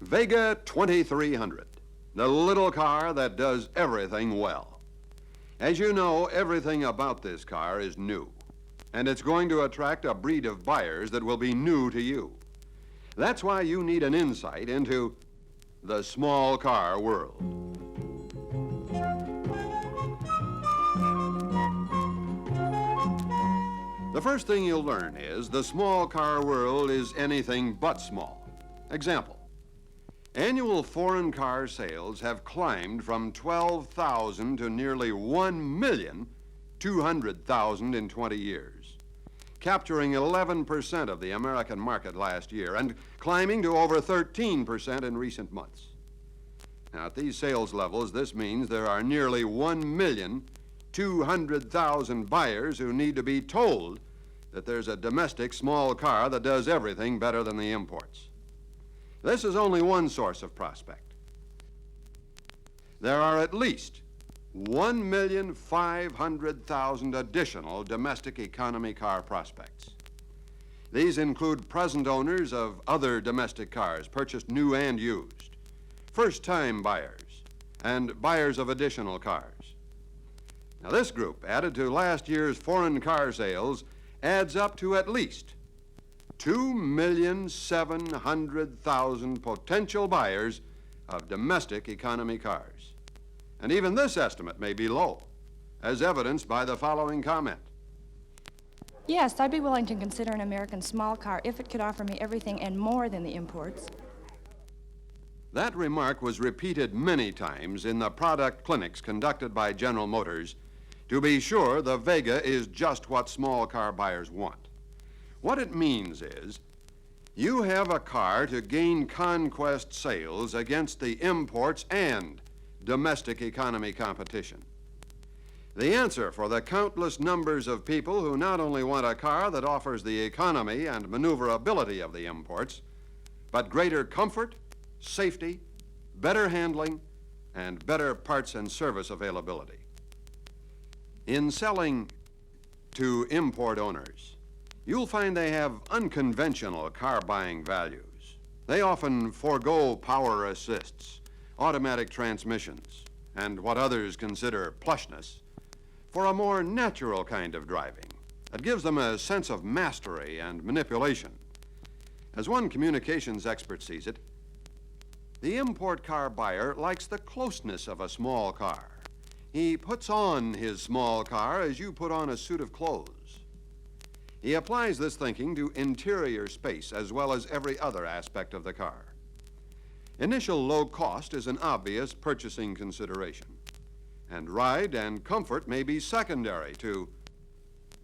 Vega 2300, the little car that does everything well. As you know, everything about this car is new, and it's going to attract a breed of buyers that will be new to you. That's why you need an insight into the small car world. The first thing you'll learn is the small car world is anything but small. Example, annual foreign car sales have climbed from 12,000 to nearly 1,200,000 in 20 years, capturing 11% of the American market last year and climbing to over 13% in recent months. Now, at these sales levels, this means there are nearly 1,200,000 buyers who need to be told that there's a domestic small car that does everything better than the imports. This is only one source of prospect. There are at least 1,500,000 additional domestic economy car prospects. These include present owners of other domestic cars, purchased new and used, first-time buyers, and buyers of additional cars. Now, this group, added to last year's foreign car sales, adds up to at least 2,700,000 potential buyers of domestic economy cars. And even this estimate may be low, as evidenced by the following comment. Yes, I'd be willing to consider an American small car if it could offer me everything and more than the imports. That remark was repeated many times in the product clinics conducted by General Motors to be sure the Vega is just what small car buyers want. What it means is you have a car to gain conquest sales against the imports and domestic economy competition. The answer for the countless numbers of people who not only want a car that offers the economy and maneuverability of the imports, but greater comfort, safety, better handling, and better parts and service availability. In selling to import owners, you'll find they have unconventional car buying values. They often forego power assists, automatic transmissions, and what others consider plushness for a more natural kind of driving that gives them a sense of mastery and manipulation. As one communications expert sees it, the import car buyer likes the closeness of a small car. He puts on his small car as you put on a suit of clothes. He applies this thinking to interior space as well as every other aspect of the car. Initial low cost is an obvious purchasing consideration, and ride and comfort may be secondary to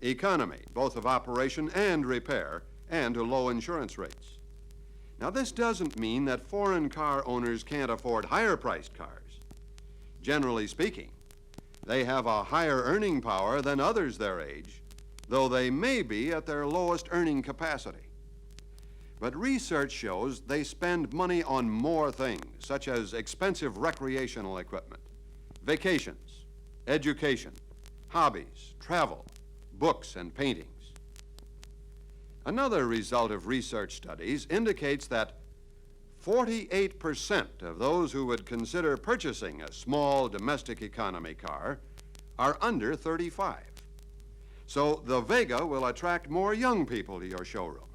economy, both of operation and repair, and to low insurance rates. Now, this doesn't mean that foreign car owners can't afford higher-priced cars. Generally speaking, they have a higher earning power than others their age, though they may be at their lowest earning capacity. But research shows they spend money on more things, such as expensive recreational equipment, vacations, education, hobbies, travel, books, and paintings. Another result of research studies indicates that 48% of those who would consider purchasing a small domestic economy car are under 35. So the Vega will attract more young people to your showroom.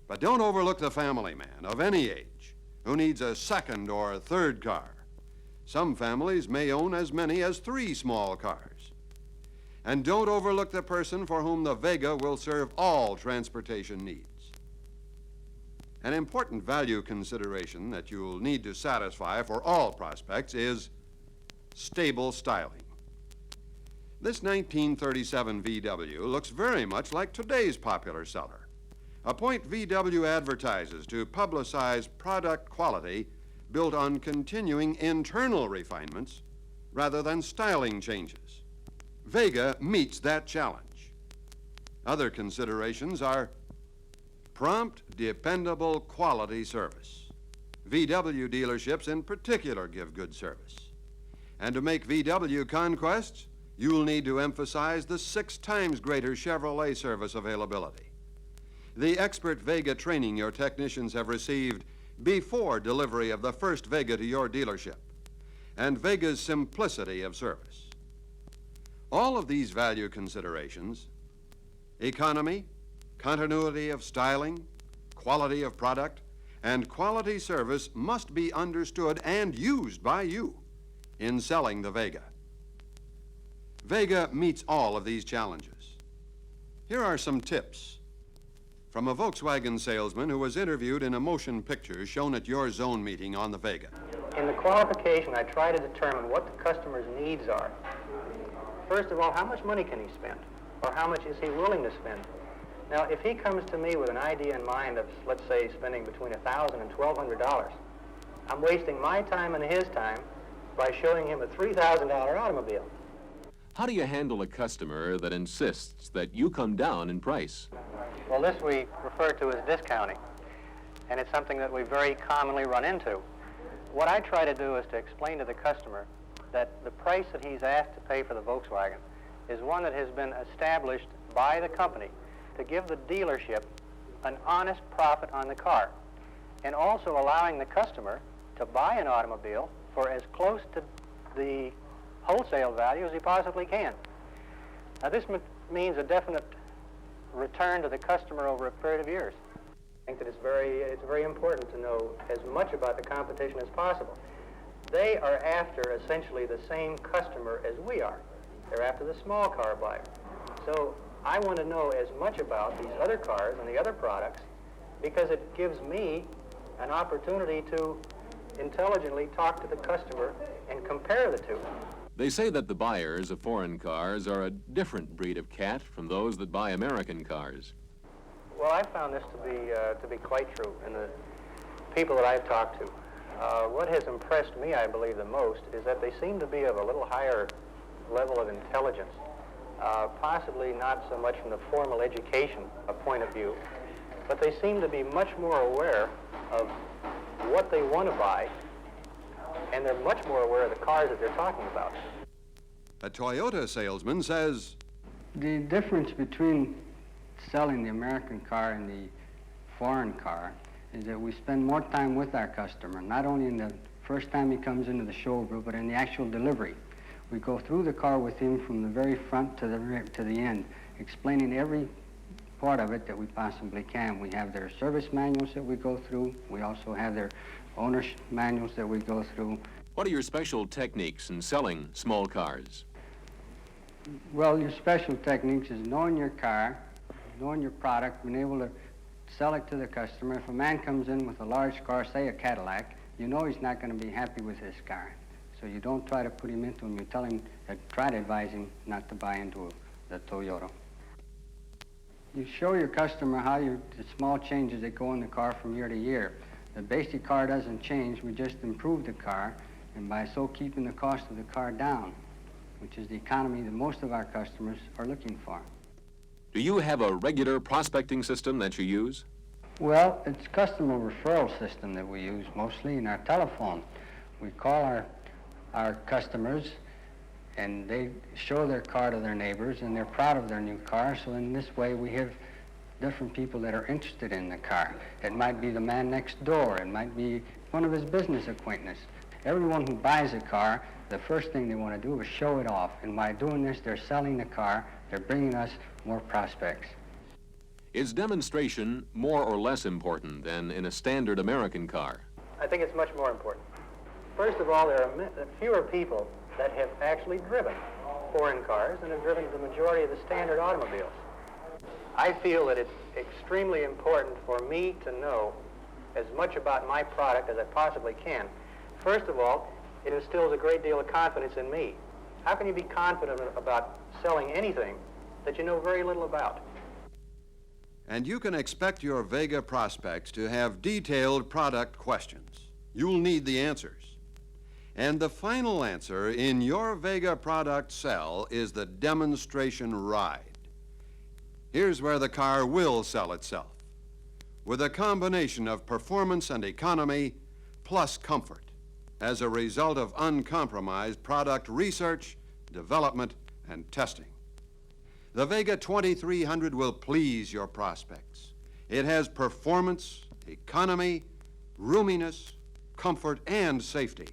But don't overlook the family man of any age who needs a second or a third car. Some families may own as many as 3 small cars. And don't overlook the person for whom the Vega will serve all transportation needs. An important value consideration that you'll need to satisfy for all prospects is stable styling. This 1937 VW looks very much like today's popular seller, a point VW advertises to publicize product quality built on continuing internal refinements rather than styling changes. Vega meets that challenge. Other considerations are prompt, dependable quality service. VW dealerships in particular give good service. And to make VW conquests, you'll need to emphasize the 6 times greater Chevrolet service availability. The expert Vega training your technicians have received before delivery of the first Vega to your dealership, and Vega's simplicity of service. All of these value considerations, economy, continuity of styling, quality of product, and quality service must be understood and used by you in selling the Vega. Vega meets all of these challenges. Here are some tips from a Volkswagen salesman who was interviewed in a motion picture shown at your zone meeting on the Vega. In the qualification, I try to determine what the customer's needs are. First of all, how much money can he spend? Or how much is he willing to spend? Now, if he comes to me with an idea in mind of, let's say, spending between $1,000 and $1,200, I'm wasting my time and his time by showing him a $3,000 automobile. How do you handle a customer that insists that you come down in price? Well, this we refer to as discounting, and it's something that we very commonly run into. What I try to do is to explain to the customer that the price that he's asked to pay for the Volkswagen is one that has been established by the company to give the dealership an honest profit on the car, and also allowing the customer to buy an automobile for as close to the wholesale value as he possibly can. Now, this means a definite return to the customer over a period of years. I think that it's very important to know as much about the competition as possible. They are after essentially the same customer as we are. They're after the small car buyer. So I want to know as much about these other cars and the other products because it gives me an opportunity to intelligently talk to the customer and compare the two. They say that the buyers of foreign cars are a different breed of cat from those that buy American cars. Well, I found this to be quite true in the people that I've talked to. What has impressed me, I believe, the most is that they seem to be of a little higher level of intelligence, possibly not so much from the formal education point of view, but they seem to be much more aware of what they want to buy, and they're much more aware of the cars that they're talking about. A Toyota salesman says, the difference between selling the American car and the foreign car is that we spend more time with our customer, not only in the first time he comes into the showroom, but in the actual delivery. We go through the car with him from the very front to the end, explaining every part of it that we possibly can. We have their service manuals that we go through. We also have their owner's manuals that we go through. What are your special techniques in selling small cars? Well, your special techniques is knowing your car, knowing your product, being able to sell it to the customer. If a man comes in with a large car, say a Cadillac, you know he's not going to be happy with his car. So you don't try to put him into him. You tell him, try to advise him not to buy into the Toyota. You show your customer how the small changes that go in the car from year to year. The basic car doesn't change, we just improve the car, and by so keeping the cost of the car down, which is the economy that most of our customers are looking for. Do you have a regular prospecting system that you use? Well, it's customer referral system that we use mostly in our telephone. We call our customers and they show their car to their neighbors and they're proud of their new car, so in this way we have different people that are interested in the car. It might be the man next door, it might be one of his business acquaintances. Everyone who buys a car, the first thing they want to do is show it off, and by doing this they're selling the car, they're bringing us more prospects. Is demonstration more or less important than in a standard American car? I think it's much more important. First of all, there are fewer people that have actually driven foreign cars than have driven the majority of the standard automobiles. I feel that it's extremely important for me to know as much about my product as I possibly can. First of all, it instills a great deal of confidence in me. How can you be confident about selling anything that you know very little about? and you can expect your Vega prospects to have detailed product questions. You'll need the answers. And the final answer in your Vega product sell is the demonstration ride. Here's where the car will sell itself, with a combination of performance and economy plus comfort as a result of uncompromised product research, development, and testing. The Vega 2300 will please your prospects. It has performance, economy, Roominess, comfort, and safety,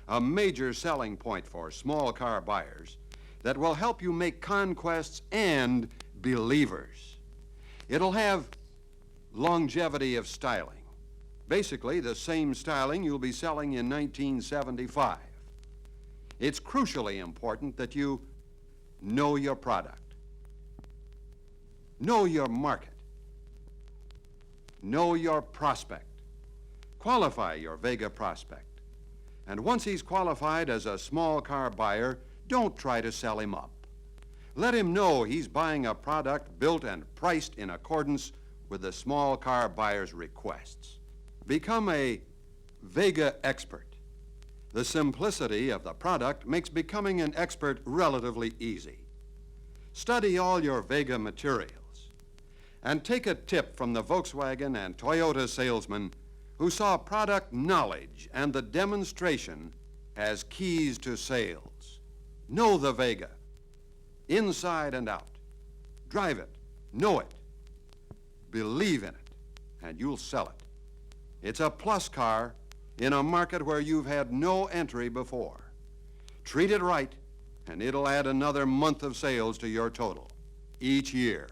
a major selling point for small car buyers that will help you make conquests and believers. It'll have longevity of styling, basically the same styling you'll be selling in 1975. It's crucially important that you know your product, know your market, know your prospect. Qualify your Vega prospect. And once he's qualified as a small car buyer, don't try to sell him up. Let him know he's buying a product built and priced in accordance with the small car buyer's requests. Become a Vega expert. The simplicity of the product makes becoming an expert relatively easy. Study all your Vega materials and take a tip from the Volkswagen and Toyota salesman who saw product knowledge and the demonstration as keys to sales. Know the Vega, inside and out. Drive it, know it, believe in it, and you'll sell it. It's a plus car in a market where you've had no entry before. Treat it right, and it'll add another month of sales to your total each year.